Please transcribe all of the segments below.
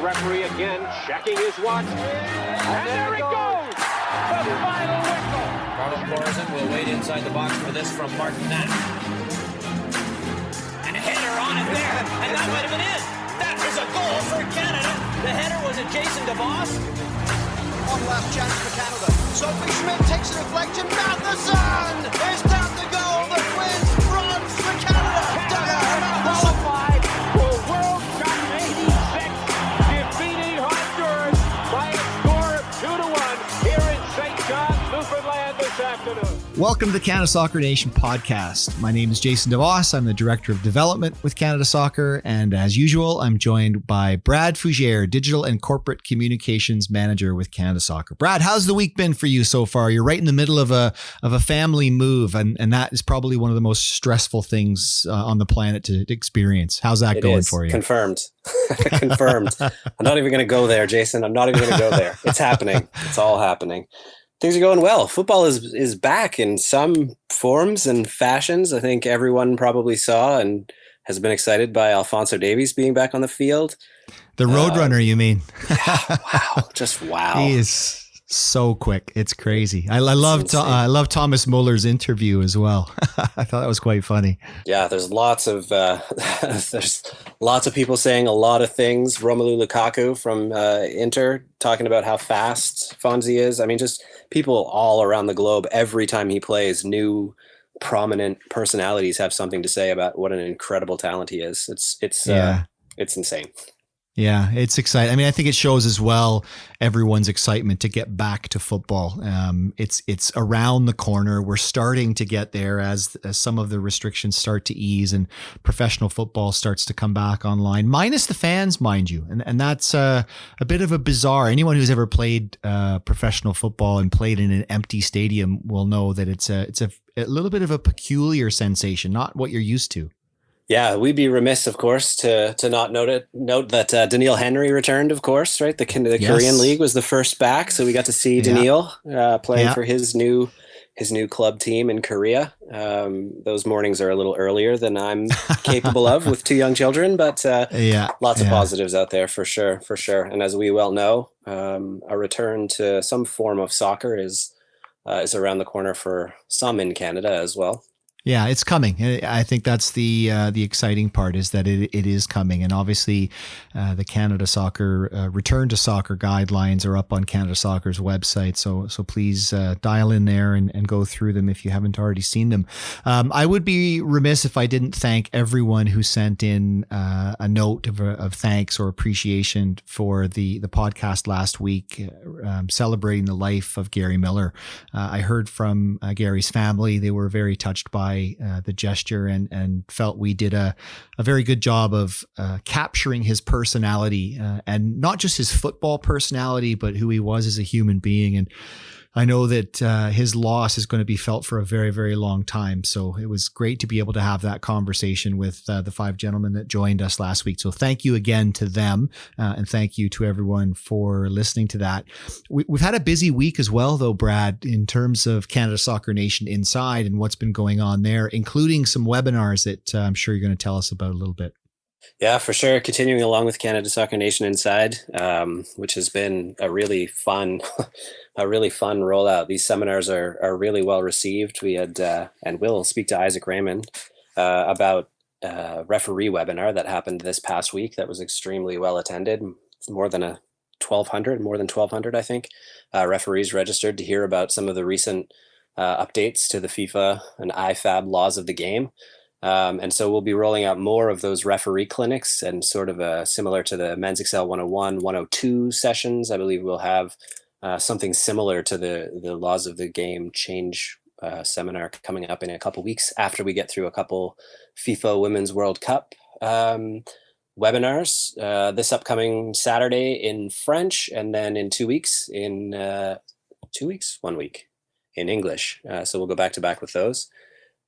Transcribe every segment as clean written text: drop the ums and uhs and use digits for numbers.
referee again checking his watch. And there it goes! The final whistle! Carl Horton will wait inside the box for this from Martin Knapp. And a header on it there, and that might have been it. That is a goal for Canada. The header was at Jason DeVos. One last chance for Canada. Sophie Schmidt takes a deflection. Matheson is down the goal. The wins bronze for Canada. Qualified for World Cup '86, defeating Honduras by a score of 2-1 here in St. John's, Newfoundland this afternoon. Welcome to the Canada Soccer Nation podcast. My name is Jason DeVos. I'm the Director of Development with Canada Soccer. And as usual, I'm joined by Brad Fougere, Digital and Corporate Communications Manager with Canada Soccer. Brad, how's the week been for you so far? You're right in the middle of a family move, and that is probably one of the most stressful things on the planet to experience. How's that going for you? Confirmed. Confirmed. I'm not even going to go there, Jason. I'm not even going to go there. It's happening. It's all happening. Things are going well. Football is back in some forms and fashions. I think everyone probably saw and has been excited by Alphonso Davies being back on the field. The Roadrunner, you mean? Yeah, wow. Just wow. He is so quick. It's crazy. I love Thomas Muller's interview as well. I thought that was quite funny. Yeah, there's lots of people saying a lot of things. Romelu Lukaku from Inter talking about how fast Fonzie is. I mean, just people all around the globe. Every time he plays, new prominent personalities have something to say about what an incredible talent he is. It's insane. Yeah, it's exciting. I mean, I think it shows as well everyone's excitement to get back to football. It's around the corner. We're starting to get there as some of the restrictions start to ease and professional football starts to come back online, minus the fans, mind you. And that's a bit of a bizarre. Anyone who's ever played professional football and played in an empty stadium will know that it's a little bit of a peculiar sensation, not what you're used to. Yeah, we'd be remiss, of course, to not note that Daniil Henry returned, of course, right? The Korean League was the first back, so we got to see Daniil playing for his new club team in Korea. Those mornings are a little earlier than I'm capable of with two young children, but lots of positives out there for sure. And as we well know, a return to some form of soccer is around the corner for some in Canada as well. Yeah, it's coming. I think that's the exciting part is that it is coming. And obviously the Canada Soccer return to soccer guidelines are up on Canada Soccer's website. So please dial in there and go through them if you haven't already seen them. I would be remiss if I didn't thank everyone who sent in a note of thanks or appreciation for the podcast last week celebrating the life of Gary Miller. I heard from Gary's family. They were very touched by the gesture and felt we did a very good job of capturing his personality and not just his football personality, but who he was as a human being. And I know that his loss is going to be felt for a very, very long time. So it was great to be able to have that conversation with the five gentlemen that joined us last week. So thank you again to them. And thank you to everyone for listening to that. We've had a busy week as well, though, Brad, in terms of Canada Soccer Nation Inside and what's been going on there, including some webinars that I'm sure you're going to tell us about a little bit. Yeah, for sure. Continuing along with Canada Soccer Nation Inside, which has been a really fun rollout. These seminars are really well received. We had, and we'll speak to Isaac Raymond about a referee webinar that happened this past week that was extremely well attended. More than 1,200, I think, referees registered to hear about some of the recent updates to the FIFA and IFAB laws of the game. And so we'll be rolling out more of those referee clinics and sort of similar to the Men's Excel 101, 102 sessions. I believe we'll have something similar to the laws of the game change seminar coming up in a couple weeks after we get through a couple FIFA Women's World Cup webinars this upcoming Saturday in French, and then in 1 week in English. So we'll go back to back with those.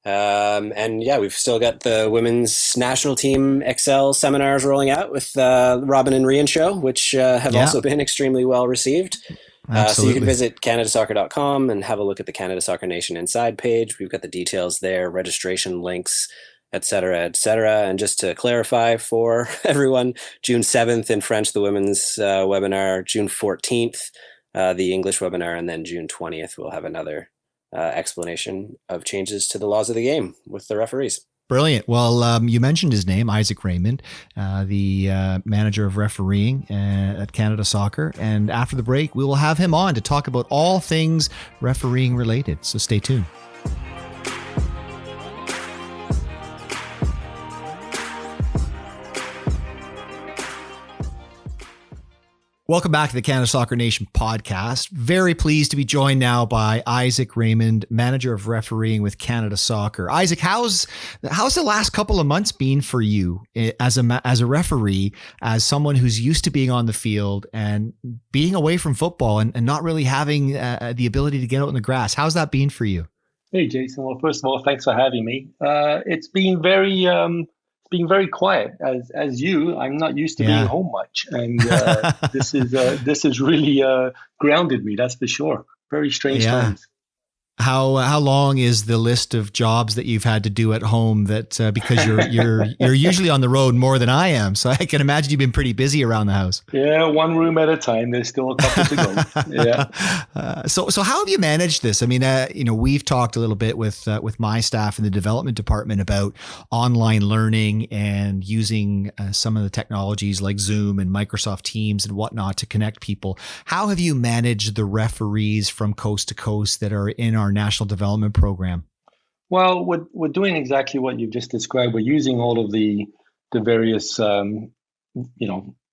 And yeah, we've still got the women's national team Excel seminars rolling out with Robin and Rian show, which have also been extremely well received. So you can visit canadasoccer.com and have a look at the Canada Soccer Nation Inside page. We've got the details there, registration links, et cetera, et cetera. And just to clarify for everyone, June 7th in French, the women's webinar, June 14th, the English webinar, and then June 20th, we'll have another explanation of changes to the laws of the game with the referees. Brilliant. Well, you mentioned his name, Isaac Raymond, the manager of refereeing at Canada Soccer. And after the break, we will have him on to talk about all things refereeing related. So stay tuned. Welcome back to the Canada Soccer Nation podcast. Very pleased to be joined now by Isaac Raymond, manager of refereeing with Canada Soccer. Isaac, how's the last couple of months been for you as a referee, as someone who's used to being on the field and being away from football and not really having the ability to get out in the grass? How's that been for you? Hey, Jason. Well, first of all, thanks for having me. It's been very quiet. As you, I'm not used to being home much, and this is really grounded me. That's for sure. Very strange times. How long is the list of jobs that you've had to do at home? That because you're usually on the road more than I am, so I can imagine you've been pretty busy around the house. Yeah, one room at a time. There's still a couple to go. Yeah. So how have you managed this? I mean, we've talked a little bit with my staff in the development department about online learning and using some of the technologies like Zoom and Microsoft Teams and whatnot to connect people. How have you managed the referees from coast to coast that are in our national development program? Well, we're doing exactly what you've just described. We're using all of the various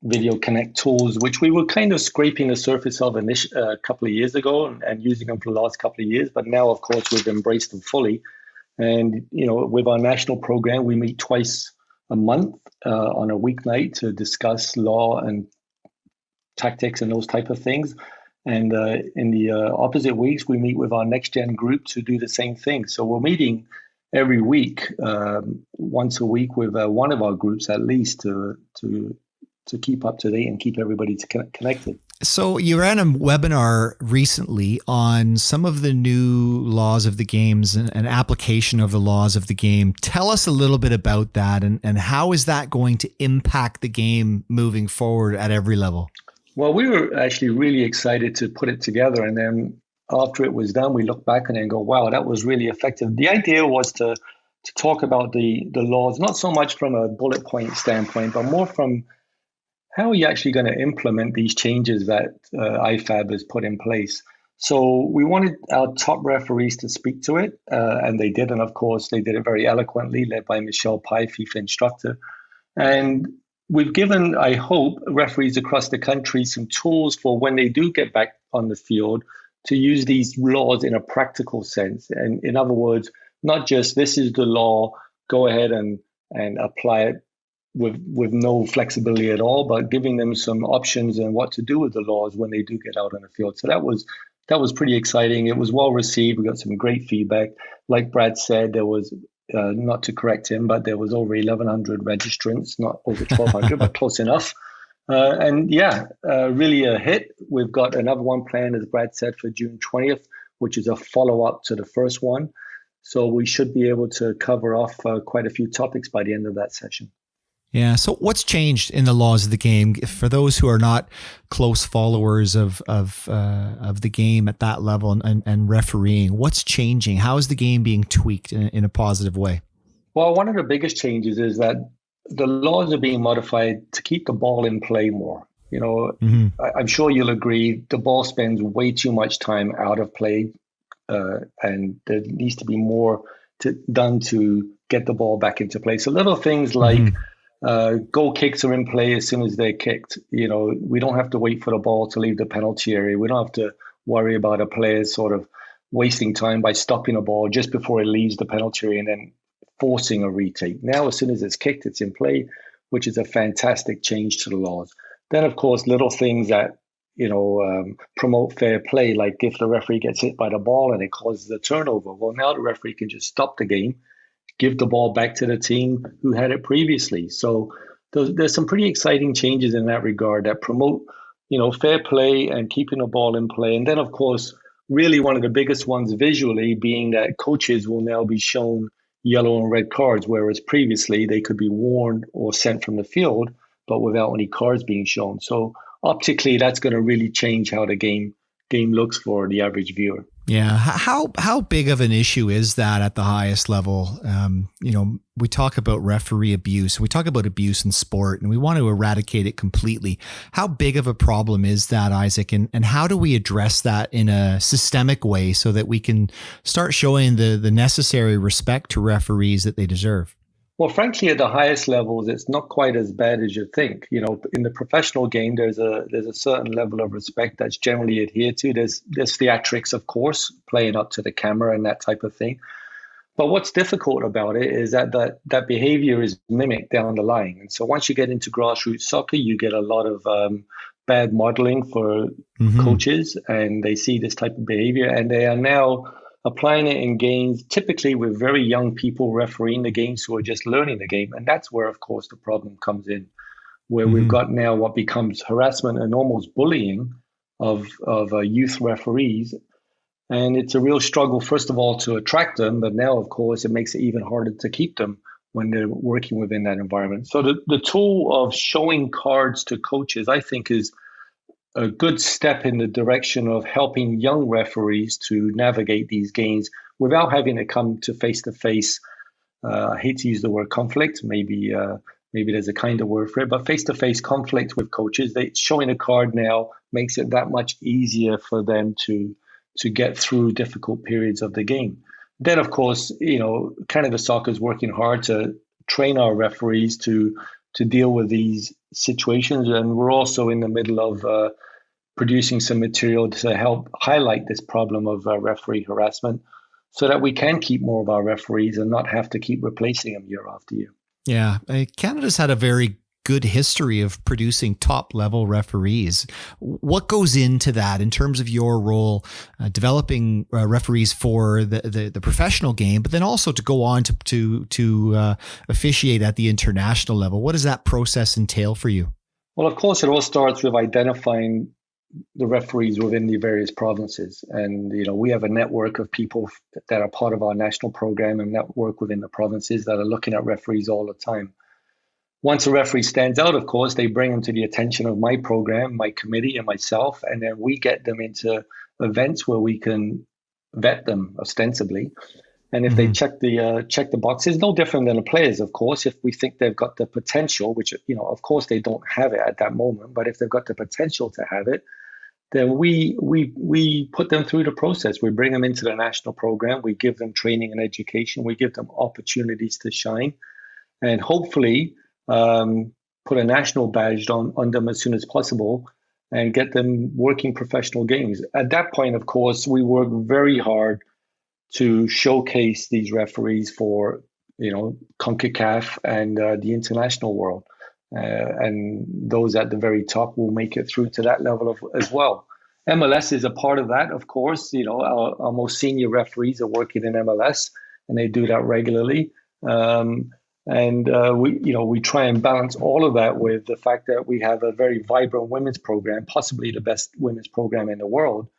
video connect tools, which we were kind of scraping the surface of a couple of years ago and using them for the last couple of years. But now, of course, we've embraced them fully. And with our national program, we meet twice a month on a weeknight to discuss law and tactics and those type of things. And in the opposite weeks, we meet with our next gen group to do the same thing. So we're meeting every week, once a week with one of our groups at least to keep up to date and keep everybody connected. So you ran a webinar recently on some of the new laws of the games and application of the laws of the game. Tell us a little bit about that and how is that going to impact the game moving forward at every level? Well, we were actually really excited to put it together. And then after it was done, we look back on it and go, wow, that was really effective. The idea was to talk about the laws, not so much from a bullet point standpoint, but more from how are you actually going to implement these changes that IFAB has put in place. So we wanted our top referees to speak to it, and they did. And of course, they did it very eloquently, led by Michelle Pai, FIFA instructor. And we've given, I hope, referees across the country some tools for when they do get back on the field to use these laws in a practical sense. And in other words, not just this is the law, go ahead and apply it with no flexibility at all, but giving them some options and what to do with the laws when they do get out on the field. So that was pretty exciting. It was well received. We got some great feedback. Like Brad said, there was not to correct him, but there was over 1,100 registrants, not over 1,200, but close enough. Really a hit. We've got another one planned, as Brad said, for June 20th, which is a follow-up to the first one. So we should be able to cover off quite a few topics by the end of that session. Yeah. So what's changed in the laws of the game for those who are not close followers of the game at that level and refereeing? What's changing? How is the game being tweaked in a positive way? Well, one of the biggest changes is that the laws are being modified to keep the ball in play more. I'm sure you'll agree the ball spends way too much time out of play, and there needs to be more done to get the ball back into play. So little things like goal kicks are in play as soon as they're kicked. We don't have to wait for the ball to leave the penalty area. We don't have to worry about a player sort of wasting time by stopping a ball just before it leaves the penalty area and then forcing a retake. Now, as soon as it's kicked, it's in play, which is a fantastic change to the laws. Then, of course, little things that, promote fair play, like if the referee gets hit by the ball and it causes a turnover. Well, now the referee can just stop the game, give the ball back to the team who had it previously. So there's some pretty exciting changes in that regard that promote, fair play and keeping the ball in play. And then, of course, really one of the biggest ones visually being that coaches will now be shown yellow and red cards, whereas previously they could be warned or sent from the field, but without any cards being shown. So optically, that's going to really change how the game looks for the average viewer. Yeah. How big of an issue is that at the highest level? We talk about referee abuse. We talk about abuse in sport, and we want to eradicate it completely. How big of a problem is that, Isaac? And how do we address that in a systemic way so that we can start showing the necessary respect to referees that they deserve? Well, frankly, at the highest levels, it's not quite as bad as you think. In the professional game, there's a certain level of respect that's generally adhered to. There's theatrics, of course, playing up to the camera and that type of thing. But what's difficult about it is that behavior is mimicked down the line. And so once you get into grassroots soccer, you get a lot of bad modeling for coaches, and they see this type of behavior, and they are now applying it in games, typically with very young people refereeing the games who are just learning the game. And that's where, of course, the problem comes in, where we've got now what becomes harassment and almost bullying of youth referees. And it's a real struggle, first of all, to attract them. But now, of course, it makes it even harder to keep them when they're working within that environment. So the tool of showing cards to coaches, I think, is a good step in the direction of helping young referees to navigate these games without having to come to face-to-face. I hate to use the word conflict. Maybe there's a kinder word for it, but face-to-face conflict with coaches. Showing a card now makes it that much easier for them to get through difficult periods of the game. Then, of course, Canada Soccer is working hard to train our referees to deal with these situations. And we're also in the middle of producing some material to help highlight this problem of referee harassment so that we can keep more of our referees and not have to keep replacing them year after year. Yeah. Canada's had a very good history of producing top level referees. What goes into that in terms of your role, developing referees for the professional game, but then also to go on to officiate at the international level? What does that process entail for you? Well, of course, it all starts with identifying the referees within the various provinces. And, we have a network of people that are part of our national program and network within the provinces that are looking at referees all the time. Once a referee stands out, of course, they bring them to the attention of my program, my committee, and myself, and then we get them into events where we can vet them ostensibly. And if they check the boxes, no different than the players, of course. If we think they've got the potential, which, of course they don't have it at that moment, but if they've got the potential to have it, then we put them through the process. We bring them into the national program. We give them training and education. We give them opportunities to shine, and hopefully put a national badge on them as soon as possible and get them working professional games. At that point, of course, we work very hard to showcase these referees for, CONCACAF and the international world. And those at the very top will make it through to that level as well. MLS is a part of that, of course. Our most senior referees are working in MLS, and they do that regularly. We try and balance all of that with the fact that we have a very vibrant women's program, possibly the best women's program in the world.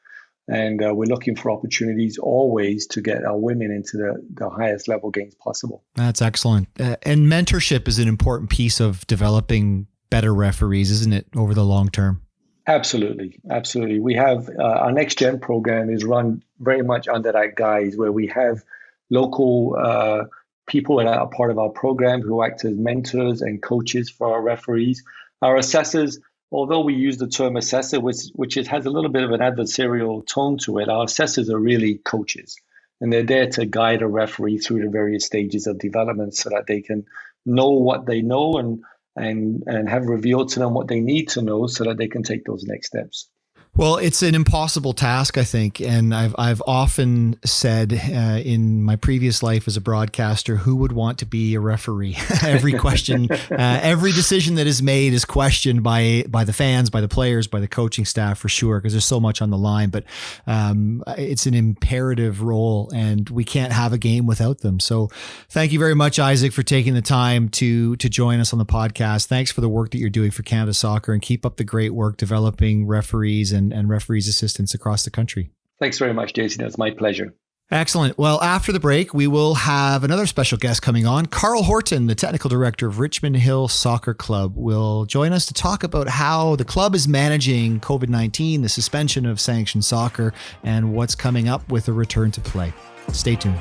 And we're looking for opportunities always to get our women into the highest level games possible. That's excellent. And mentorship is an important piece of developing better referees, isn't it, over the long term? Absolutely. Absolutely. We have our Next Gen program is run very much under that guise, where we have local people that are part of our program who act as mentors and coaches for our referees. Our assessors, although we use the term assessor, which has a little bit of an adversarial tone to it, our assessors are really coaches. And they're there to guide a referee through the various stages of development so that they can know what they know and have revealed to them what they need to know so that they can take those next steps. Well, it's an impossible task, I think. And I've often said in my previous life as a broadcaster, who would want to be a referee? Every question, every decision that is made is questioned by the fans, by the players, by the coaching staff, for sure, because there's so much on the line. But it's an imperative role, and we can't have a game without them. So thank you very much, Isaac, for taking the time to join us on the podcast. Thanks for the work that you're doing for Canada Soccer, and keep up the great work developing referees and referees assistants across the country. Thanks very much, Jason. It's my pleasure. Excellent. Well, after the break, we will have another special guest coming on. Carl Horton, the technical director of Richmond Hill Soccer Club, will join us to talk about how the club is managing COVID-19, the suspension of sanctioned soccer, and what's coming up with a return to play. Stay tuned.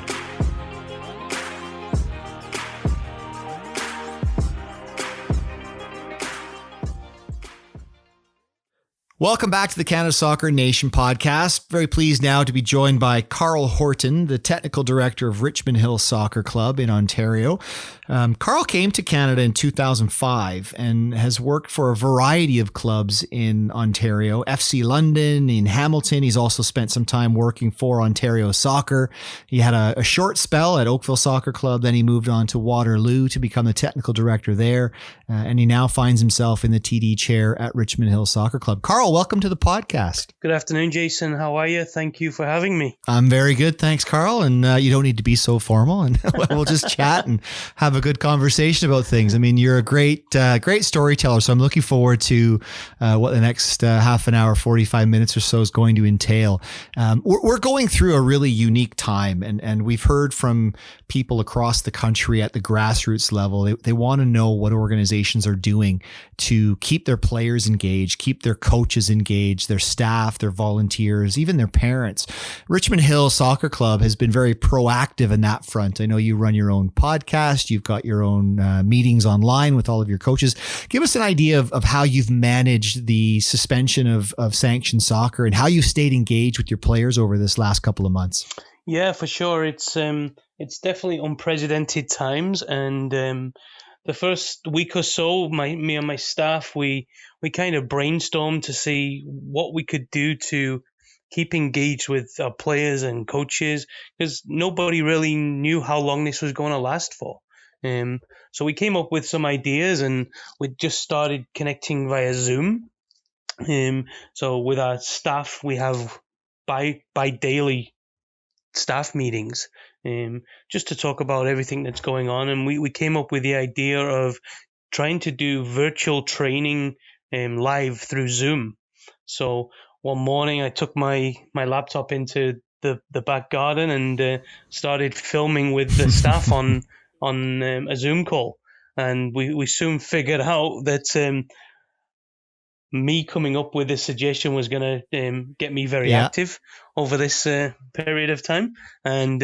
Welcome back to the Canada Soccer Nation podcast. Very pleased now to be joined by Carl Horton, the technical director of Richmond Hill Soccer Club in Ontario. Carl came to Canada in 2005 and has worked for a variety of clubs in Ontario, FC London, in Hamilton. He's also spent some time working for Ontario Soccer. He had a short spell at Oakville Soccer Club. Then he moved on to Waterloo to become the technical director there. And he now finds himself in the TD chair at Richmond Hill Soccer Club. Carl, welcome to the podcast. Good afternoon, Jason. How are you? Thank you for having me. I'm very good. Thanks, Carl. And you don't need to be so formal, and we'll just chat and have a good conversation about things. I mean, you're a great storyteller. So I'm looking forward to what the next half an hour, 45 minutes or so is going to entail. We're going through a really unique time, and we've heard from people across the country at the grassroots level. They want to know what organizations are doing to keep their players engaged, keep their coaches engaged, their staff, their volunteers, even their parents. Richmond Hill Soccer Club has been very proactive in that front. I know you run your own podcast. You've got your own meetings online with all of your coaches. Give us an idea of how you've managed the suspension of sanctioned soccer and how you've stayed engaged with your players over this last couple of months. Yeah, for sure. It's definitely unprecedented times, and the first week or so, me and my staff, we kind of brainstormed to see what we could do to keep engaged with our players and coaches, because nobody really knew how long this was going to last for. So we came up with some ideas, and we just started connecting via Zoom. So with our staff, we have bi-daily staff meetings, just to talk about everything that's going on. And we came up with the idea of trying to do virtual training live through Zoom. So one morning I took my laptop into the back garden and started filming with the staff on a Zoom call. And we soon figured out that me coming up with this suggestion was going to get me very active over this period of time. And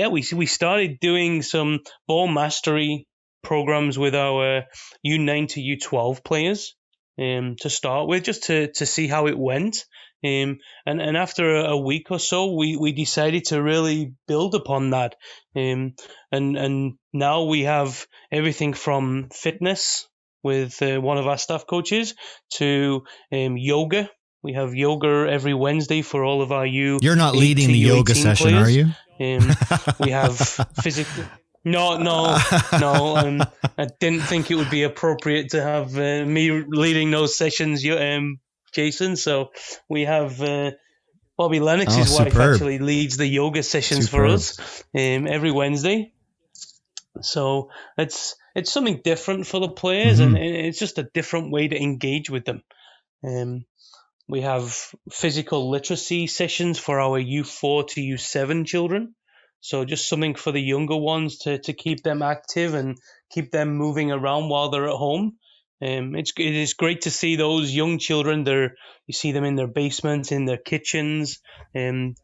we started doing some ball mastery programs with our U9 to U12 players to start with, just to see how it went. And after a week or so, we decided to really build upon that. And now we have everything from fitness with one of our staff coaches to yoga. We have yoga every Wednesday for all of our You're not leading the yoga session, players. Are you? We have physical. No. I didn't think it would be appropriate to have me leading those sessions, Jason. So we have Bobby Lennox's wife actually leads the yoga sessions for us every Wednesday. So it's something different for the players, and it's just a different way to engage with them. We have physical literacy sessions for our U4 to U7 children. So just something for the younger ones to keep them active and keep them moving around while they're at home. It is great to see those young children. You see them in their basements, in their kitchens, doing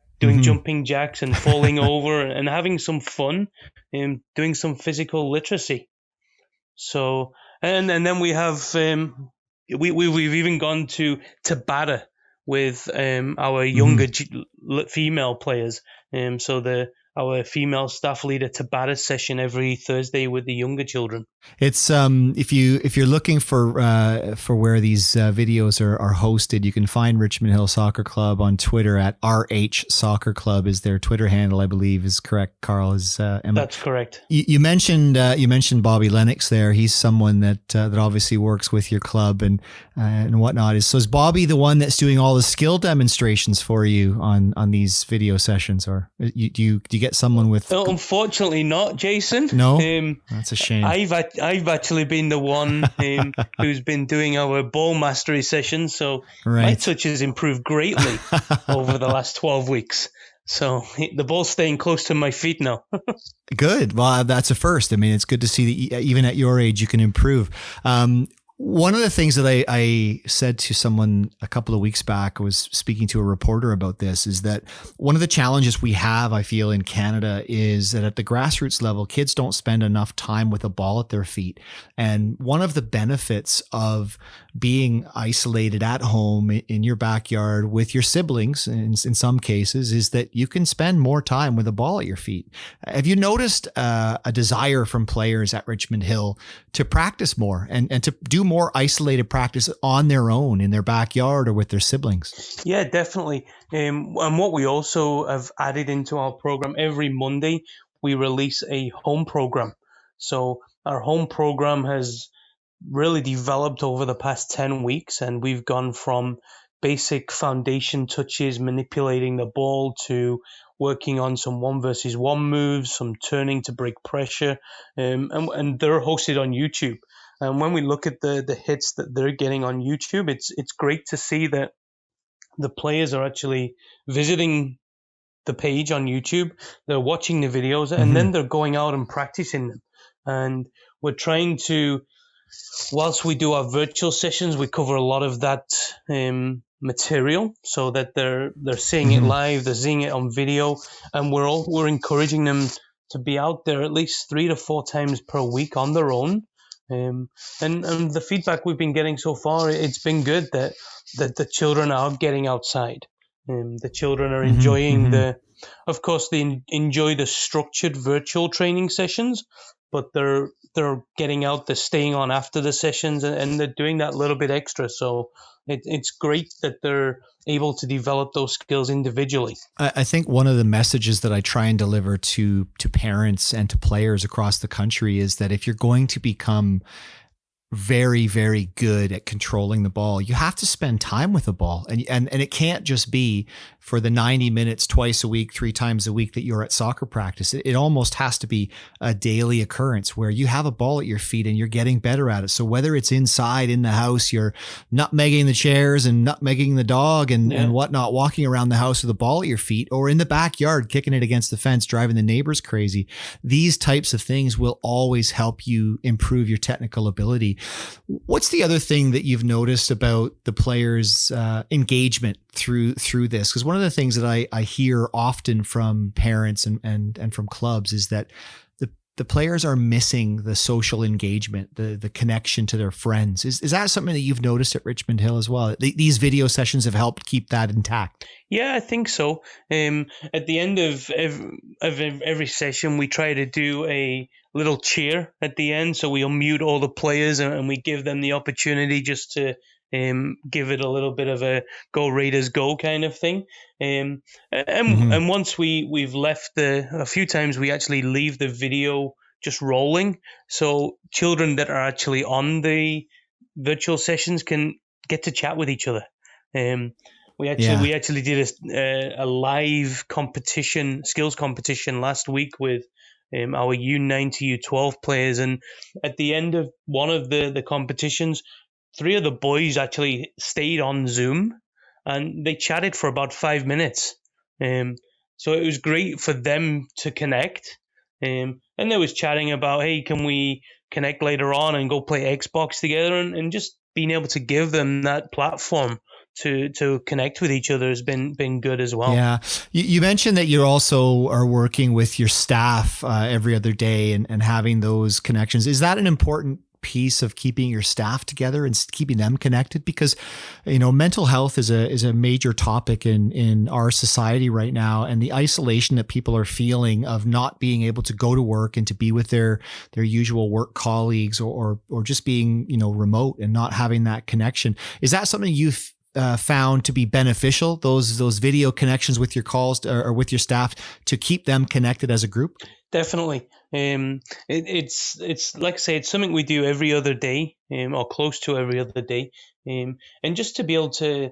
jumping jacks and falling over and having some fun, doing some physical literacy. So, and then we have, we've even gone to Tabata with our younger female players. So our female staff lead a Tabata session every Thursday with the younger children. It's if you're looking for where these videos are hosted, you can find Richmond Hill Soccer Club on Twitter at RH Soccer Club is their Twitter handle, I believe is correct. Carl, is Emma? That's correct. You mentioned Bobby Lennox there. He's someone that obviously works with your club and whatnot. Is Bobby the one that's doing all the skill demonstrations for you on these video sessions, or do you get someone with? No, unfortunately not, Jason. No, that's a shame. I've actually been the one who's been doing our ball mastery sessions, so my touch has improved greatly over the last 12 weeks. So the ball's staying close to my feet now. Good. Well, that's a first. I mean, it's good to see that even at your age, you can improve. One of the things that I said to someone a couple of weeks back, I was speaking to a reporter about this, is that one of the challenges we have, I feel, in Canada is that at the grassroots level, kids don't spend enough time with a ball at their feet. And one of the benefits of being isolated at home in your backyard with your siblings, in some cases, is that you can spend more time with a ball at your feet. Have you noticed a desire from players at Richmond Hill to practice more and to do more isolated practice on their own in their backyard or with their siblings? Yeah, definitely. And what we also have added into our program, every Monday, we release a home program. So our home program has really developed over the past 10 weeks, and we've gone from basic foundation touches, manipulating the ball, to working on some 1-versus-1 moves, some turning to break pressure, and they're hosted on YouTube. And when we look at the hits that they're getting on YouTube, it's great to see that the players are actually visiting the page on YouTube, they're watching the videos, and then they're going out and practicing them. And we're trying to, whilst we do our virtual sessions, we cover a lot of that material so that they're seeing it live, they're seeing it on video, and we're encouraging them to be out there at least 3 to 4 times per week on their own. And the feedback we've been getting so far, it's been good that the children are getting outside. The children are enjoying of course they enjoy the structured virtual training sessions, but they're getting out, they're staying on after the sessions, and they're doing that little bit extra. So it's great that they're able to develop those skills individually. I think one of the messages that I try and deliver to parents and to players across the country is that if you're going to become very, very good at controlling the ball, you have to spend time with the ball. And it can't just be for the 90 minutes twice a week, 3 times a week that you're at soccer practice. It almost has to be a daily occurrence where you have a ball at your feet and you're getting better at it. So whether it's inside in the house, you're nutmegging the chairs and nutmegging the dog and whatnot, walking around the house with a ball at your feet, or in the backyard, kicking it against the fence, driving the neighbors crazy. These types of things will always help you improve your technical ability. What's the other thing that you've noticed about the players' engagement through this? Because one of the things that I hear often from parents and from clubs is that the players are missing the social engagement, the connection to their friends. Is that something that you've noticed at Richmond Hill as well? These video sessions have helped keep that intact. Yeah, I think so. At the end of every session, we try to do a little cheer at the end. So we unmute all the players and we give them the opportunity just to give it a little bit of a go Raiders go kind of thing. And once we've left a few times we actually leave the video just rolling. So children that are actually on the virtual sessions can get to chat with each other. We actually did a live competition, skills competition last week with our U9 to U12 players. And at the end of one of the competitions, 3 of the boys actually stayed on Zoom and they chatted for about 5 minutes. So it was great for them to connect. And they was chatting about, hey, can we connect later on and go play Xbox together? And just being able to give them that platform to connect with each other has been good as well. Yeah. You mentioned that you also are working with your staff every other day and having those connections. Is that an important piece of keeping your staff together and keeping them connected? Because, mental health is a major topic in our society right now, and the isolation that people are feeling of not being able to go to work and to be with their usual work colleagues or just being, remote and not having that connection. Is that something you've found to be beneficial, those video connections with your calls or with your staff, to keep them connected as a group? Definitely. It's like I say, it's something we do every other day, or close to every other day. And just to be able to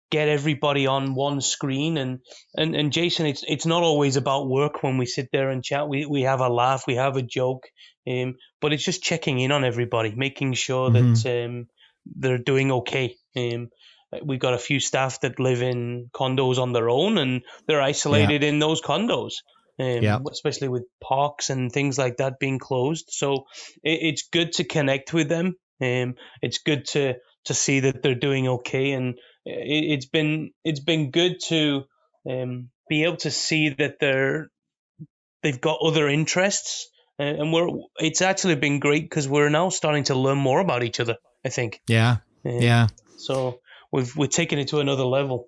get everybody on one screen and Jason, it's not always about work when we sit there and chat. We have a laugh, we have a joke, but it's just checking in on everybody, making sure that they're doing okay. we got a few staff that live in condos on their own, and they're isolated in those condos. Especially with parks and things like that being closed. So it's good to connect with them. It's good to see that they're doing okay, and it's been good to be able to see that they've got other interests, and it's actually been great because we're now starting to learn more about each other, I think. So we've taken it to another level.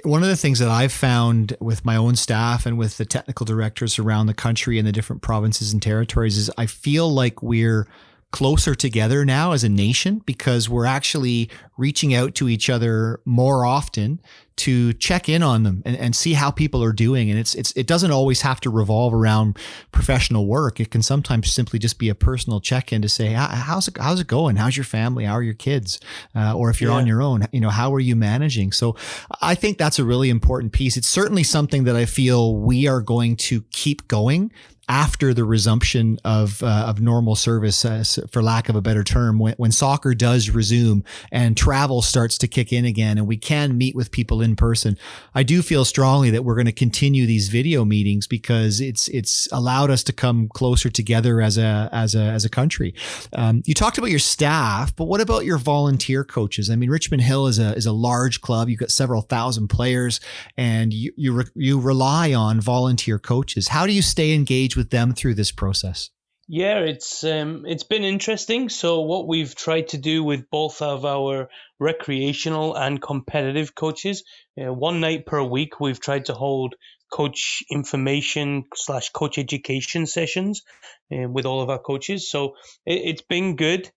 One of the things that I've found with my own staff and with the technical directors around the country and the different provinces and territories is I feel like we're closer together now as a nation because we're actually reaching out to each other more often to check in on them and see how people are doing. And it doesn't always have to revolve around professional work. It can sometimes simply just be a personal check-in to say, how's it going? How's your family? How are your kids? Or if you're on your own, how are you managing? So I think that's a really important piece. It's certainly something that I feel we are going to keep going after the resumption of normal service, for lack of a better term, when soccer does resume and travel starts to kick in again and we can meet with people in person. I do feel strongly that we're going to continue these video meetings because it's allowed us to come closer together as a country. You talked about your staff, but what about your volunteer coaches? I mean, Richmond Hill is a large club. You've got several thousand players and you rely on volunteer coaches. How do you stay engaged with them through this process? Yeah, it's been interesting. So what we've tried to do with both of our recreational and competitive coaches, one night per week, we've tried to hold coach information / coach education sessions with all of our coaches. So it's been good.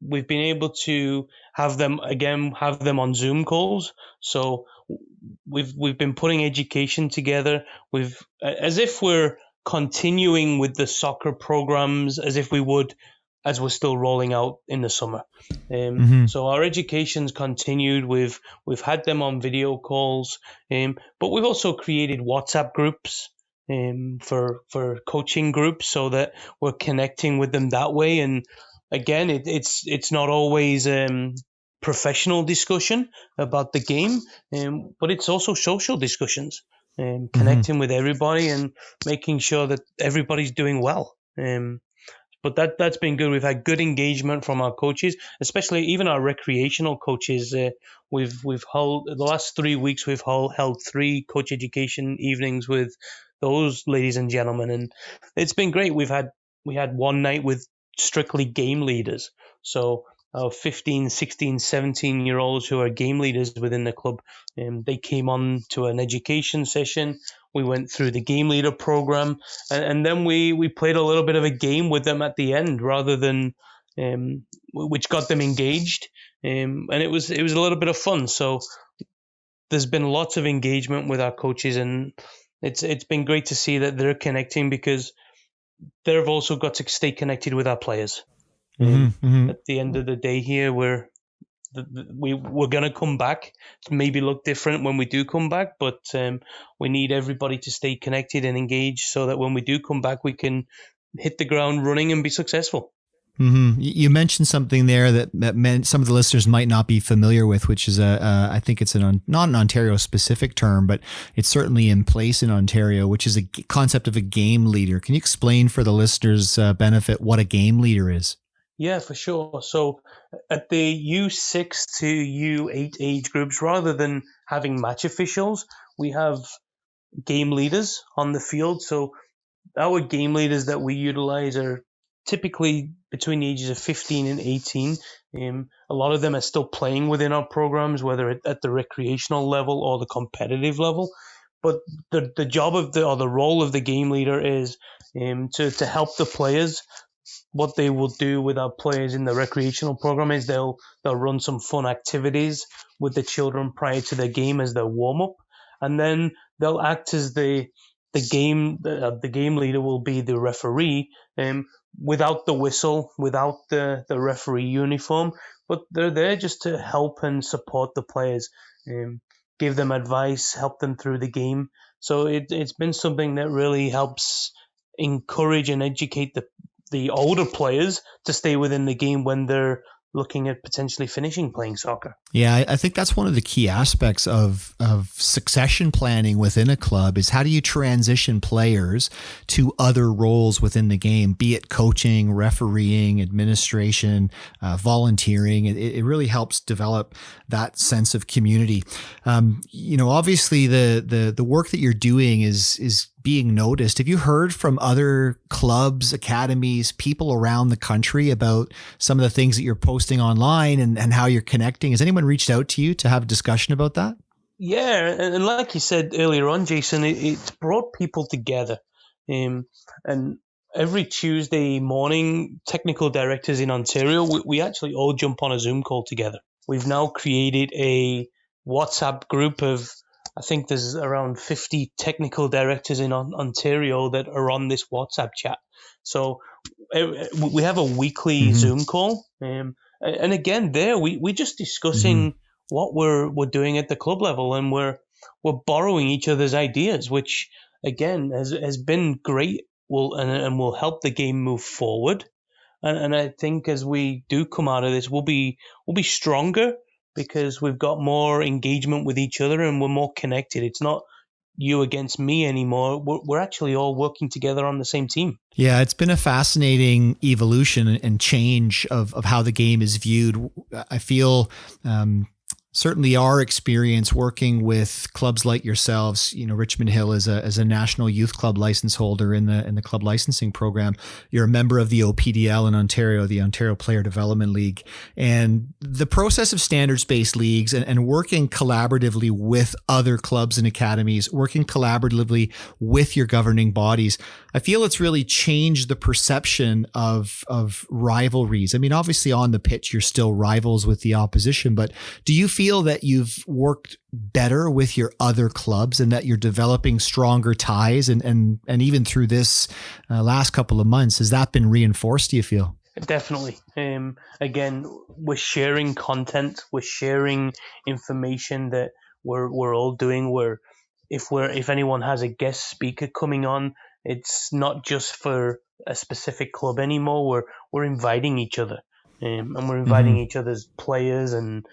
We've been able to have them on Zoom calls. So we've been putting education together. As if we're continuing with the soccer programs as if we would as we're still rolling out in the summer. So our education's continued. We've had them on video calls, but we've also created WhatsApp groups for coaching groups so that we're connecting with them that way. And again, it's not always professional discussion about the game, but it's also social discussions. Connecting with everybody and making sure that everybody's doing well. But that's been good. We've had good engagement from our coaches, especially even our recreational coaches. We've held the last 3 weeks. We've held 3 coach education evenings with those ladies and gentlemen, and it's been great. We had one night with strictly game leaders. So 15, 16, 17-year-olds who are game leaders within the club. They came on to an education session. We went through the game leader program, and then we played a little bit of a game with them at the end, rather than which got them engaged. And it was a little bit of fun. So there's been lots of engagement with our coaches, and it's been great to see that they're connecting because they've also got to stay connected with our players. At the end of the day here, we're going to come back. Maybe look different when we do come back, but we need everybody to stay connected and engaged so that when we do come back, we can hit the ground running and be successful. You mentioned something there that some of the listeners might not be familiar with, which is I think it's not an Ontario specific term, but it's certainly in place in Ontario, which is a concept of a game leader. Can you explain for the listeners' benefit what a game leader is? Yeah, for sure. So at the U6 to U8 age groups, rather than having match officials, we have game leaders on the field. So our game leaders that we utilize are typically between the ages of 15 and 18. A lot of them are still playing within our programs, whether at the recreational level or the competitive level. But the job of the role of the game leader is to help the players. What they will do with our players in the recreational program is they'll run some fun activities with the children prior to the game as their warm up, and then they'll act as the game leader will be the referee, without the whistle, without the referee uniform, but they're there just to help and support the players, give them advice, help them through the game. So it's been something that really helps encourage and educate the older players to stay within the game when they're looking at potentially finishing playing soccer. Yeah, I think that's one of the key aspects of succession planning within a club is how do you transition players to other roles within the game, be it coaching, refereeing, administration, volunteering. It really helps develop that sense of community. Obviously the work that you're doing is being noticed. Have you heard from other clubs, academies, people around the country about some of the things that you're posting online and how you're connecting? Has anyone reached out to you to have a discussion about that? Yeah, and like you said earlier on, Jason, it's brought people together. And every Tuesday morning, technical directors in Ontario, we actually all jump on a Zoom call together. We've now created a WhatsApp group of, I think there's around 50 technical directors in Ontario that are on this WhatsApp chat. So we have a weekly Zoom call. And again, there we're just discussing what we're doing at the club level, and we're borrowing each other's ideas, which again has been great. Will help the game move forward. And I think as we do come out of this, we'll be stronger, because we've got more engagement with each other and we're more connected. It's not you against me anymore. We're actually all working together on the same team. Yeah, it's been a fascinating evolution and change of how the game is viewed. I feel certainly our experience working with clubs like yourselves, Richmond Hill is a national youth club license holder in the club licensing program. You're a member of the OPDL in Ontario, the Ontario Player Development League, and the process of standards-based leagues and working collaboratively with other clubs and academies, working collaboratively with your governing bodies. I feel it's really changed the perception of rivalries. I mean, obviously on the pitch, you're still rivals with the opposition, but do you feel that you've worked better with your other clubs and that you're developing stronger ties and even through this last couple of months, has that been reinforced, do you feel? Definitely. Again, we're sharing content, we're sharing information that we're all doing. If anyone has a guest speaker coming on, it's not just for a specific club anymore. We're inviting each other. And we're inviting each other's players and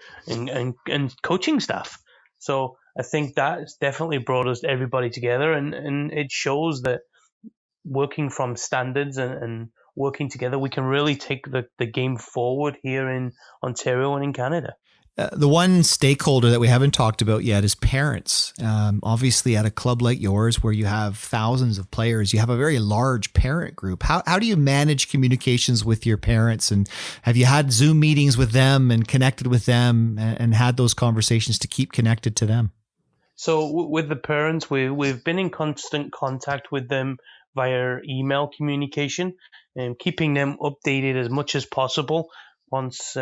coaching staff. So I think that's definitely brought us everybody together, and it shows that working from standards and working together, we can really take the game forward here in Ontario and in Canada. The one stakeholder that we haven't talked about yet is parents. Obviously, at a club like yours, where you have thousands of players, you have a very large parent group. How do you manage communications with your parents? And have you had Zoom meetings with them and connected with them and had those conversations to keep connected to them? So with the parents, we've been in constant contact with them via email communication and keeping them updated as much as possible. Once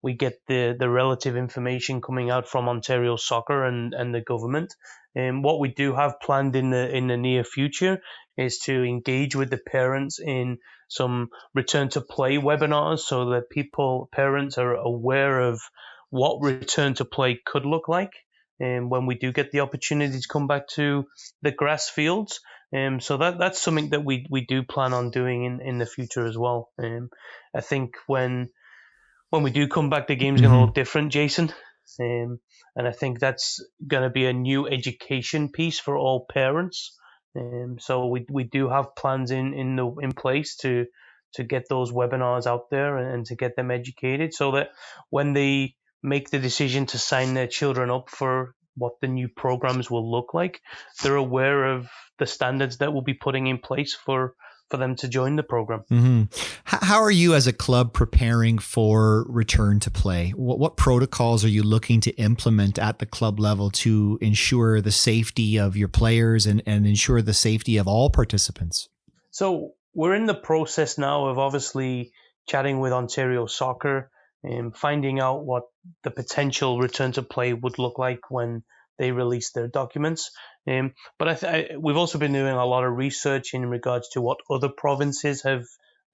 we get the relative information coming out from Ontario Soccer and the government. And what we do have planned in the near future is to engage with the parents in some return to play webinars, so that parents are aware of what return to play could look like, and when we do get the opportunity to come back to the grass fields. So that's something that we do plan on doing in the future as well. I think when we do come back, the game's going to look different, Jason. And I think that's going to be a new education piece for all parents. So we do have plans in place to get those webinars out there and to get them educated, so that when they make the decision to sign their children up for what the new programs will look like, they're aware of the standards that we'll be putting in place for them to join the program. How are you as a club preparing for return to play? What protocols are you looking to implement at the club level to ensure the safety of your players and ensure the safety of all participants? So we're in the process now of obviously chatting with Ontario Soccer and finding out what the potential return to play would look like when they release their documents. But we've also been doing a lot of research in regards to what other provinces have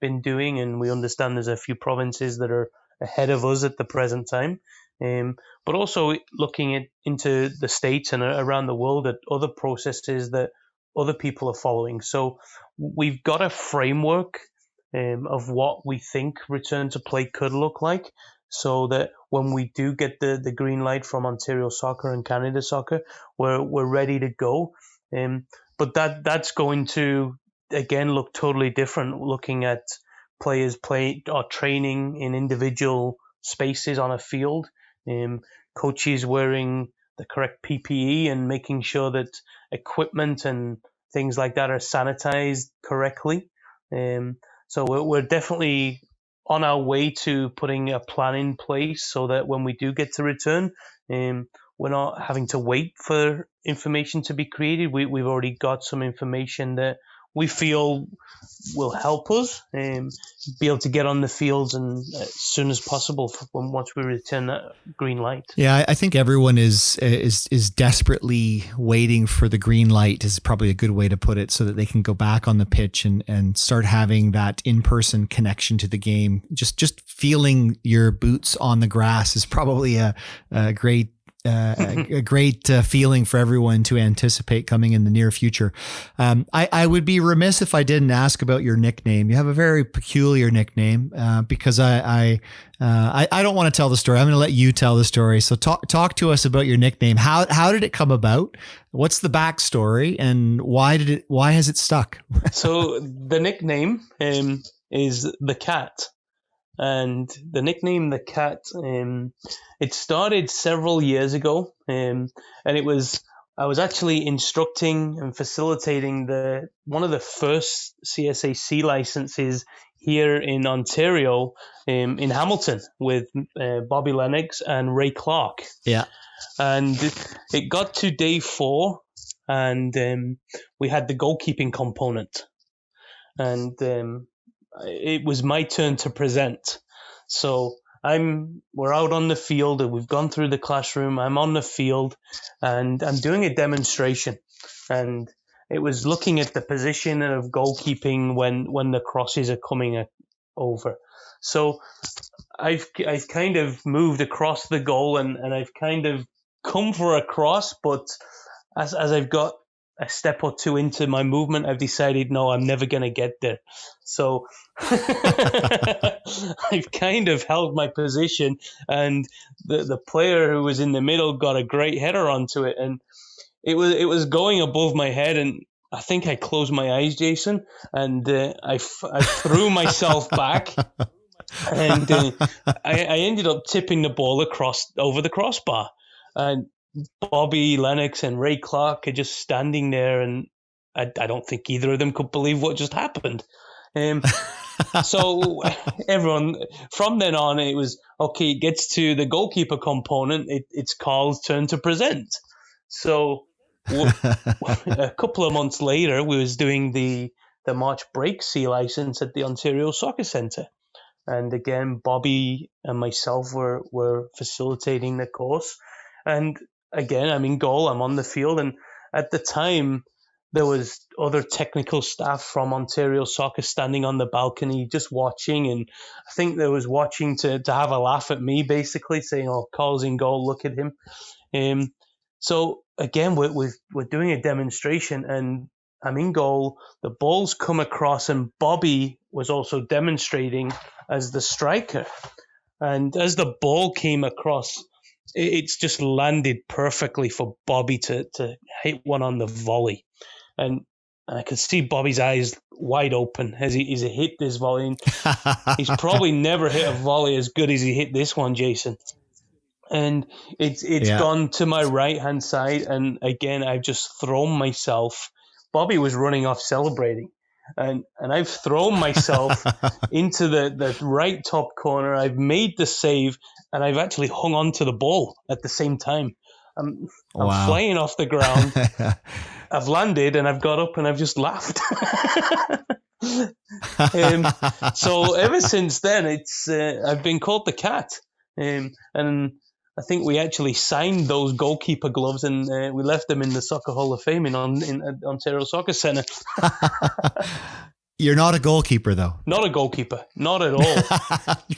been doing, and we understand there's a few provinces that are ahead of us at the present time. But also looking into the States and around the world at other processes that other people are following. So we've got a framework of what we think return to play could look like, so that when we do get the green light from Ontario Soccer and Canada Soccer, we're ready to go. But that's going to, again, look totally different, looking at players play or training in individual spaces on a field, coaches wearing the correct PPE and making sure that equipment and things like that are sanitized correctly. So we're definitely on our way to putting a plan in place so that when we do get to return, we're not having to wait for information to be created. We've already got some information that we feel will help us be able to get on the fields and as soon as possible once we return that green light. Yeah, I think everyone is desperately waiting for the green light is probably a good way to put it, so that they can go back on the pitch and start having that in-person connection to the game. Just feeling your boots on the grass is probably a great feeling for everyone to anticipate coming in the near future. I would be remiss if I didn't ask about your nickname. You have a very peculiar nickname, because I don't want to tell the story. I'm going to let you tell the story. So talk to us about your nickname. How did it come about? What's the backstory, and why has it stuck? So the nickname is the Cat. And the nickname, the Cat, it started several years ago, and I was actually instructing and facilitating one of the first CSAC licenses here in Ontario, in Hamilton, with Bobby Lennox and Ray Clark. Yeah, and it got to day 4, and we had the goalkeeping component, and it was my turn to present. So we're out on the field, and we've gone through the classroom. I'm on the field, and I'm doing a demonstration. And it was looking at the position of goalkeeping when the crosses are coming over. So I've kind of moved across the goal, and I've kind of come for a cross, but as I've got a step or two into my movement, I've decided, no, I'm never going to get there. So I've kind of held my position, and the player who was in the middle got a great header onto it, and it was going above my head, and I think I closed my eyes, Jason, and I threw myself back, and I ended up tipping the ball over the crossbar, and Bobby Lennox and Ray Clark are just standing there, and I don't think either of them could believe what just happened. So everyone, from then on, it was, okay, it gets to the goalkeeper component, it's Carl's turn to present. So a couple of months later, we was doing the March break C license at the Ontario Soccer Centre. And again, Bobby and myself were facilitating the course. And again, I'm in goal, I'm on the field. And at the time, there was other technical staff from Ontario Soccer standing on the balcony just watching. And I think they was watching to have a laugh at me, basically saying, oh, Carl's in goal, look at him. So again, we're doing a demonstration, and I'm in goal. The ball's come across, and Bobby was also demonstrating as the striker. And as the ball came across, it's just landed perfectly for Bobby to hit one on the volley. And I could see Bobby's eyes wide open as he hit this volley. He's probably never hit a volley as good as he hit this one, Jason. And it's gone to my right-hand side, and again, I've just thrown myself. Bobby was running off celebrating, and I've thrown myself into the right top corner. I've made the save, and I've actually hung on to the ball at the same time. I'm flying off the ground. I've landed, and I've got up, and I've just laughed. So ever since then, I've been called the Cat, and I think we actually signed those goalkeeper gloves, and we left them in the Soccer Hall of Fame in Ontario Soccer Centre. You're not a goalkeeper, though. Not a goalkeeper, not at all.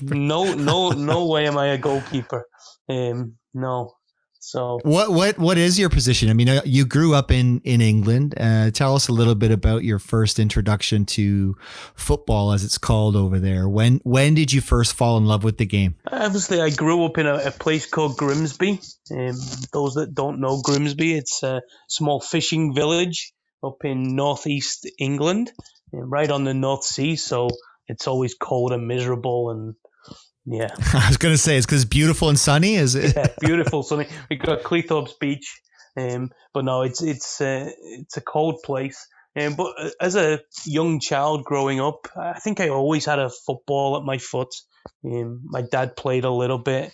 No way am I a goalkeeper. No. So What is your position? I mean, you grew up in England. Tell us a little bit about your first introduction to football, as it's called over there. When did you first fall in love with the game? obviously, I grew up in a place called Grimsby. Those that don't know Grimsby, it's a small fishing village up in northeast England, right on the North Sea. So it's always cold and miserable, and yeah. I was going to say, it's because it's beautiful and sunny, is it? Yeah, beautiful sunny. We got Cleethorpes Beach, but no, it's a cold place. But as a young child growing up, I think I always had a football at my foot. My dad played a little bit,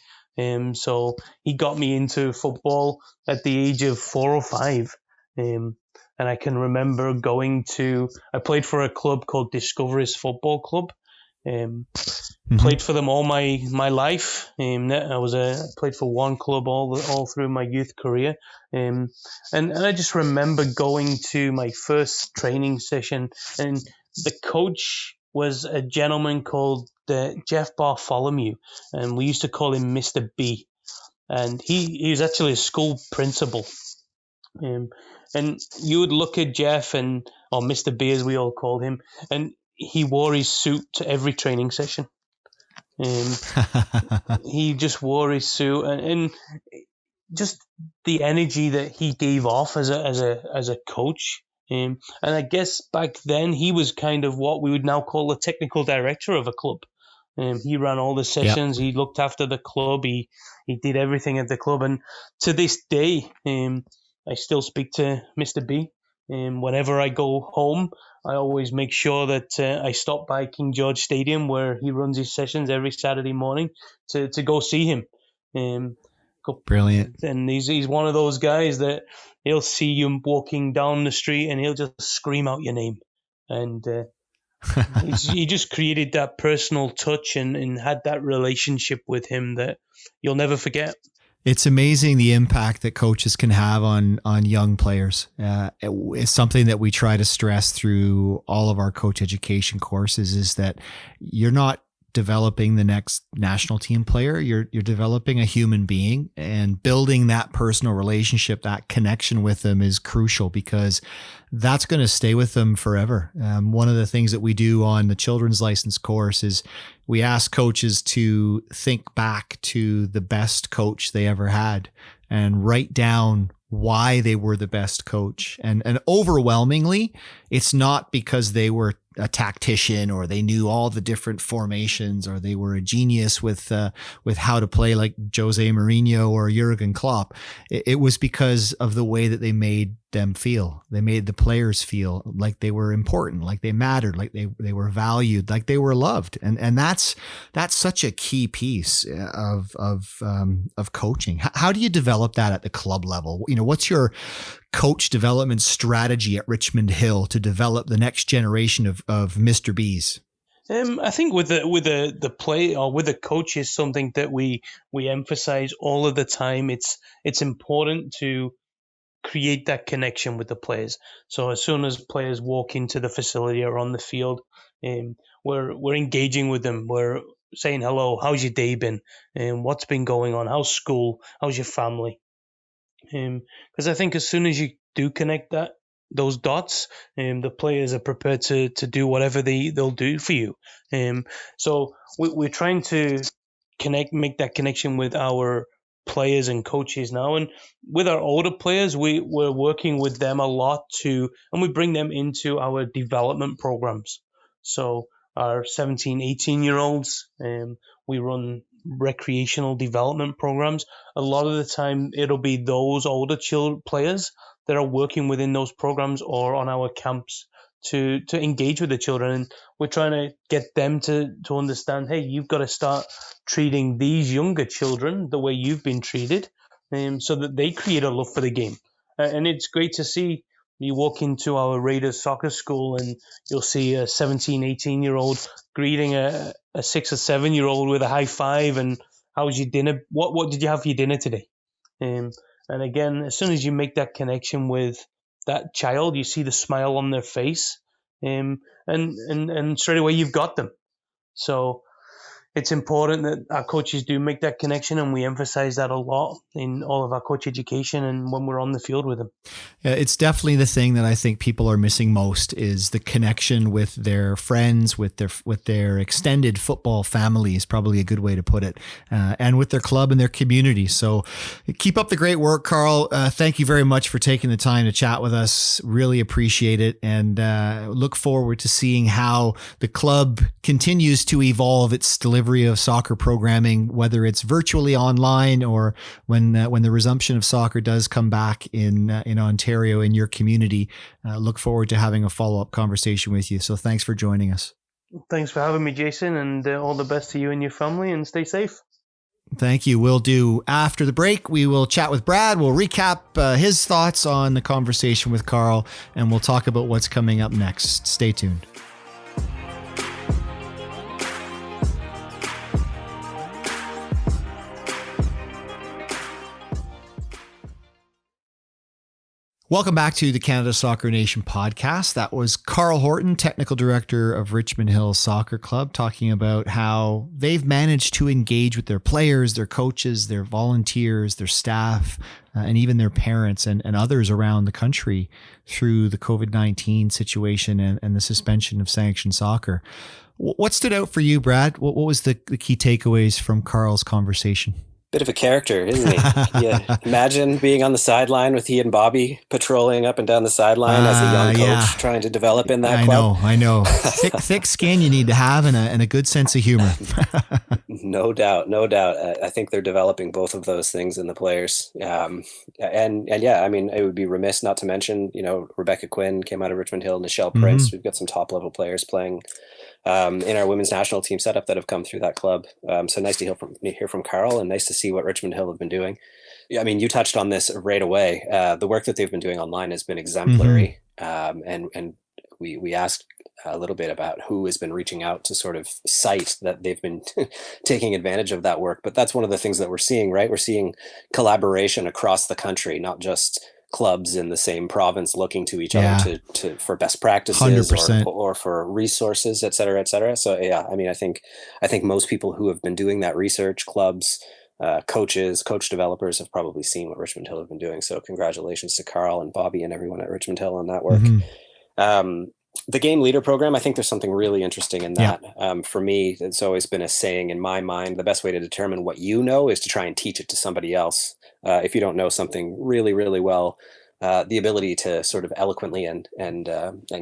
so he got me into football at the age of 4 or 5. And I can remember I played for a club called Discoveries Football Club. Played for them all my life. I played for one club all through my youth career, and I just remember going to my first training session, and the coach was a gentleman called Jeff Bartholomew, and we used to call him Mr. B, and he was actually a school principal. And you would look at Jeff or Mr. B as we all called him, and he wore his suit to every training session. He just wore his suit, and just the energy that he gave off as a coach. And I guess back then he was kind of what we would now call a technical director of a club. He ran all the sessions. Yep. He looked after the club. He did everything at the club. And to this day, I still speak to Mr. B. Whenever I go home, I always make sure that I stop by King George Stadium, where he runs his sessions every Saturday morning, to go see him. Brilliant. And he's one of those guys that he'll see you walking down the street and he'll just scream out your name. And he just created that personal touch and had that relationship with him that you'll never forget. It's amazing the impact that coaches can have on young players. It's something that we try to stress through all of our coach education courses, is that you're not developing the next national team player. You're developing a human being, and building that personal relationship, that connection with them is crucial, because that's going to stay with them forever. One of the things that we do on the children's license course is we ask coaches to think back to the best coach they ever had and write down why they were the best coach. And overwhelmingly, it's not because they were a tactician or they knew all the different formations or they were a genius with how to play like Jose Mourinho or Jurgen Klopp. It was because of the way that they made them feel. They made the players feel like they were important, like they mattered, like they were valued, like they were loved. And that's such a key piece of coaching. How do you develop that at the club level? You know, what's your coach development strategy at Richmond Hill to develop the next generation of Mr. B's? I think with the play or with the coach is something that we emphasize all of the time. It's important to create that connection with the players. So as soon as players walk into the facility or on the field, we're engaging with them. We're saying hello, how's your day been, and what's been going on, how's school, how's your family. Because I think as soon as you do connect those dots, the players are prepared to do whatever they'll do for you. So we're trying to make that connection with our players and coaches now. And with our older players, we're working with them a lot and we bring them into our development programs. So our 17, 18-year-olds, we run recreational development programs. A lot of the time, it'll be those older players that are working within those programs or on our camps to engage with the children. And we're trying to get them to understand, hey, you've got to start treating these younger children the way you've been treated, so that they create a love for the game. And it's great to see. You walk into our Raiders soccer school and you'll see a 17, 18-year-old greeting a 6 or 7-year-old with a high five and how's your dinner? What did you have for your dinner today? And again, as soon as you make that connection with that child, you see the smile on their face, and straight away you've got them. So it's important that our coaches do make that connection, and we emphasize that a lot in all of our coach education and when we're on the field with them. Yeah, it's definitely the thing that I think people are missing most is the connection with their friends, with their extended football family is probably a good way to put it, and with their club and their community. So keep up the great work, Carl. Thank you very much for taking the time to chat with us. Really appreciate it, and look forward to seeing how the club continues to evolve its delivery of soccer programming, whether it's virtually online or when the resumption of soccer does come back in Ontario, in your community. Look forward to having a follow-up conversation with you. So thanks for joining us. Thanks for having me, Jason, and all the best to you and your family, and stay safe. Thank you. We'll do after the break. We will chat with Brad. We'll recap his thoughts on the conversation with Carl, and we'll talk about what's coming up next. Stay tuned. Welcome back to the Canada Soccer Nation podcast. That was Carl Horton, Technical Director of Richmond Hill Soccer Club, talking about how they've managed to engage with their players, their coaches, their volunteers, their staff, and even their parents and others around the country through the COVID-19 situation and the suspension of sanctioned soccer. What stood out for you, Brad? What was the key takeaways from Carl's conversation? Bit of a character, isn't he? Yeah. Imagine being on the sideline with he and Bobby patrolling up and down the sideline as a young coach trying to develop in that club. I know. Thick skin you need to have and a good sense of humor. No doubt. I think they're developing both of those things in the players. And yeah, I mean, it would be remiss not to mention, Rebecca Quinn came out of Richmond Hill, Nichelle Prince. We've got some top level players playing in our women's national team setup that have come through that club. So nice to hear from Carl, and nice to see what Richmond Hill have been doing. I mean, you touched on this right away. The work that they've been doing online has been exemplary. And we asked a little bit about who has been reaching out to sort of cite that they've been taking advantage of that work. But that's one of the things that we're seeing, right? We're seeing collaboration across the country, not just clubs in the same province looking to each other to for best practices or for resources, et cetera, et cetera. So yeah, I mean, I think most people who have been doing that research, clubs, coaches, coach developers, have probably seen what Richmond Hill have been doing. So congratulations to Carl and Bobby and everyone at Richmond Hill on that work. The game leader program, I think there's something really interesting in that. For me, it's always been a saying in my mind, the best way to determine what you know is to try and teach it to somebody else. If you don't know something really, really well, the ability to sort of eloquently and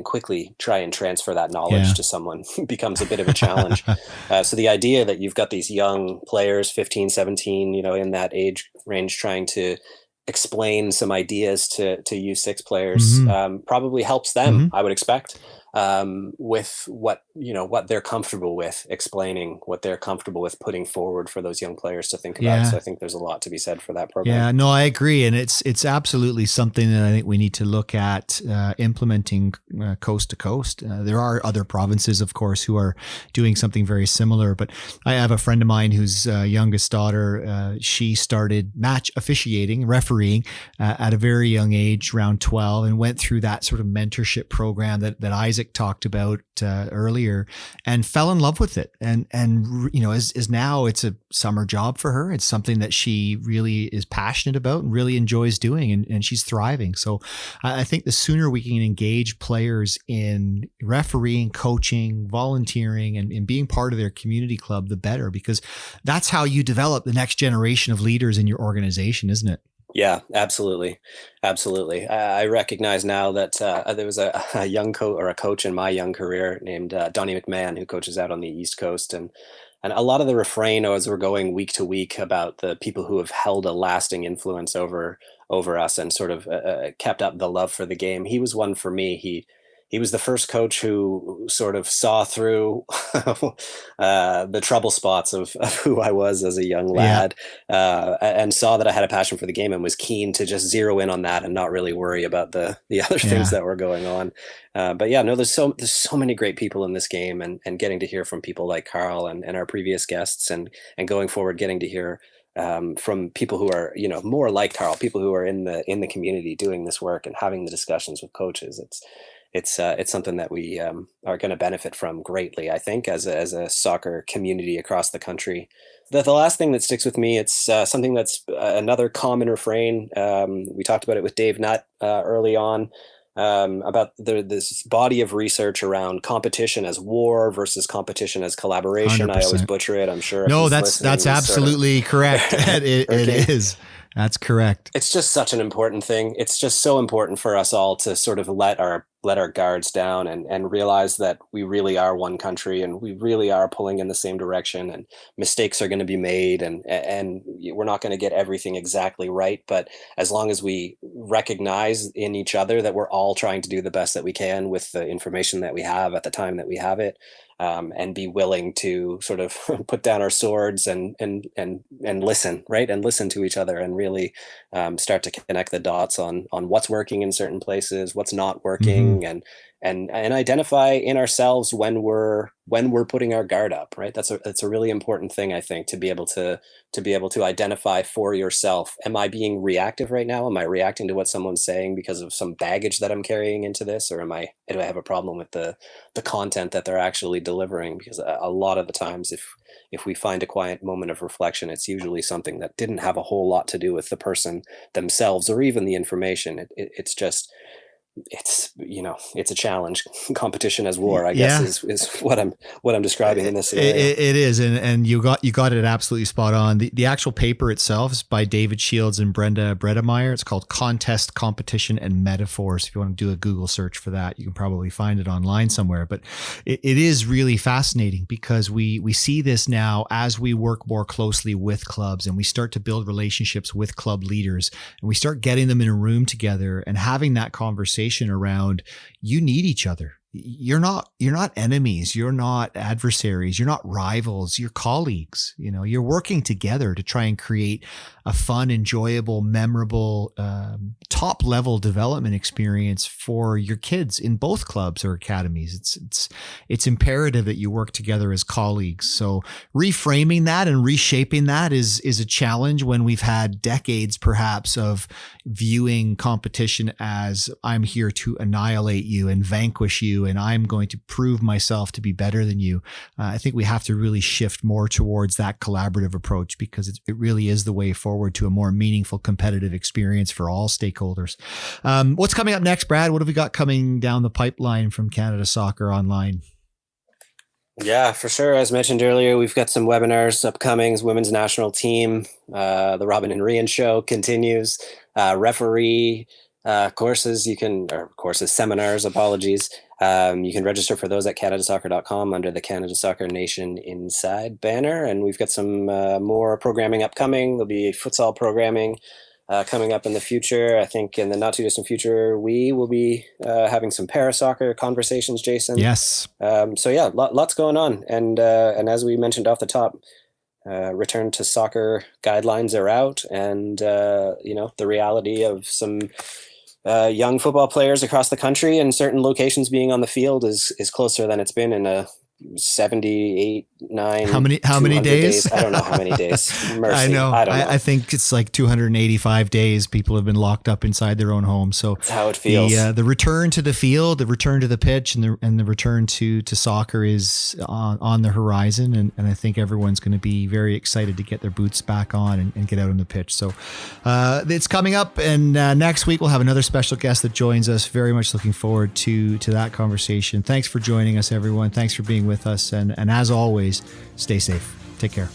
quickly try and transfer that knowledge to someone becomes a bit of a challenge. So the idea that you've got these young players, 15, 17, in that age range, trying to explain some ideas to U6 players probably helps them, I would expect, with what they're comfortable with explaining, what they're comfortable with putting forward for those young players to think about. So I think there's a lot to be said for that program. Yeah, no, I agree. And it's absolutely something that I think we need to look at implementing coast to coast. There are other provinces, of course, who are doing something very similar. But I have a friend of mine whose youngest daughter, she started match officiating, refereeing at a very young age, around 12, and went through that sort of mentorship program that Isaac talked about earlier, and fell in love with it. And is now it's a summer job for her. It's something that she really is passionate about and really enjoys doing, and she's thriving. So I think the sooner we can engage players in refereeing, coaching, volunteering, and being part of their community club, the better, because that's how you develop the next generation of leaders in your organization, isn't it? Yeah, absolutely. Absolutely. I recognize now that there was a young coach in my young career named Donnie McMahon, who coaches out on the East Coast. And a lot of the refrain as we're going week to week about the people who have held a lasting influence over us and sort of kept up the love for the game. He was one for me. He was the first coach who sort of saw through the trouble spots of who I was as a young lad, and saw that I had a passion for the game and was keen to just zero in on that and not really worry about the other things that were going on. But yeah, no, there's so many great people in this game, and getting to hear from people like Carl and our previous guests, and going forward, getting to hear from people who are, more like Carl, people who are in the community doing this work and having the discussions with coaches. it's something that we are going to benefit from greatly, I think, as a soccer community across the country. The last thing that sticks with me, it's something that's another common refrain. We talked about it with Dave Nutt early on, about this body of research around competition as war versus competition as collaboration. 100%. I always butcher it, I'm sure. No, that's absolutely correct. It is. That's correct. It's just such an important thing. It's just so important for us all to sort of let our guards down and realize that we really are one country and we really are pulling in the same direction, and mistakes are going to be made, and we're not going to get everything exactly right. But as long as we recognize in each other that we're all trying to do the best that we can with the information that we have at the time that we have it, and be willing to sort of put down our swords and listen, right? And listen to each other and really start to connect the dots on what's working in certain places, what's not working, and identify in ourselves when we're putting our guard up, right? That's a really important thing, I think, to be able to identify for yourself. Am I being reactive right now? Am I reacting to what someone's saying because of some baggage that I'm carrying into this, or do I have a problem with the content that they're actually delivering? Because a lot of the times, if we find a quiet moment of reflection, it's usually something that didn't have a whole lot to do with the person themselves or even the information. It's just, it's a challenge. Competition as war, I guess, is what I'm describing in this area. It is, and you got it absolutely spot on. The actual paper itself is by David Shields and Brenda Bredemeyer. It's called Contest, Competition, and Metaphors. If you want to do a Google search for that, you can probably find it online somewhere. But it is really fascinating because we see this now as we work more closely with clubs and we start to build relationships with club leaders, and we start getting them in a room together and having that conversation around, you need each other. You're not enemies. You're not adversaries. You're not rivals. You're colleagues. You're working together to try and create a fun, enjoyable, memorable, top level development experience for your kids in both clubs or academies. It's imperative that you work together as colleagues. So reframing that and reshaping that is a challenge when we've had decades perhaps of viewing competition as, I'm here to annihilate you and vanquish you, and I'm going to prove myself to be better than you. I think we have to really shift more towards that collaborative approach, because it really is the way forward to a more meaningful competitive experience for all stakeholders. What's coming up next, Brad? What have we got coming down the pipeline from Canada Soccer Online? Yeah, for sure. As mentioned earlier, we've got some webinars upcoming. Women's national team, the Robin and Rian show continues. Referee courses, seminars, apologies. You can register for those at canadasoccer.com under the Canada Soccer Nation Inside banner. And we've got some more programming upcoming. There'll be futsal programming coming up in the future. I think in the not too distant future, we will be having some para-soccer conversations, Jason. Yes. So yeah, lots going on. And as we mentioned off the top, return to soccer guidelines are out, and the reality of some young football players across the country and certain locations being on the field is closer than it's been in a 78, 9. How many days? I don't know how many days. Mercy. I know. I don't know. I think it's like 285 days people have been locked up inside their own homes. So that's how it feels. The return to the field, the return to the pitch, and the return to soccer is on the horizon. And I think everyone's going to be very excited to get their boots back on and get out on the pitch. So it's coming up, and next week we'll have another special guest that joins us. Very much looking forward to that conversation. Thanks for joining us, everyone. Thanks for being with us. And as always, stay safe. Take care.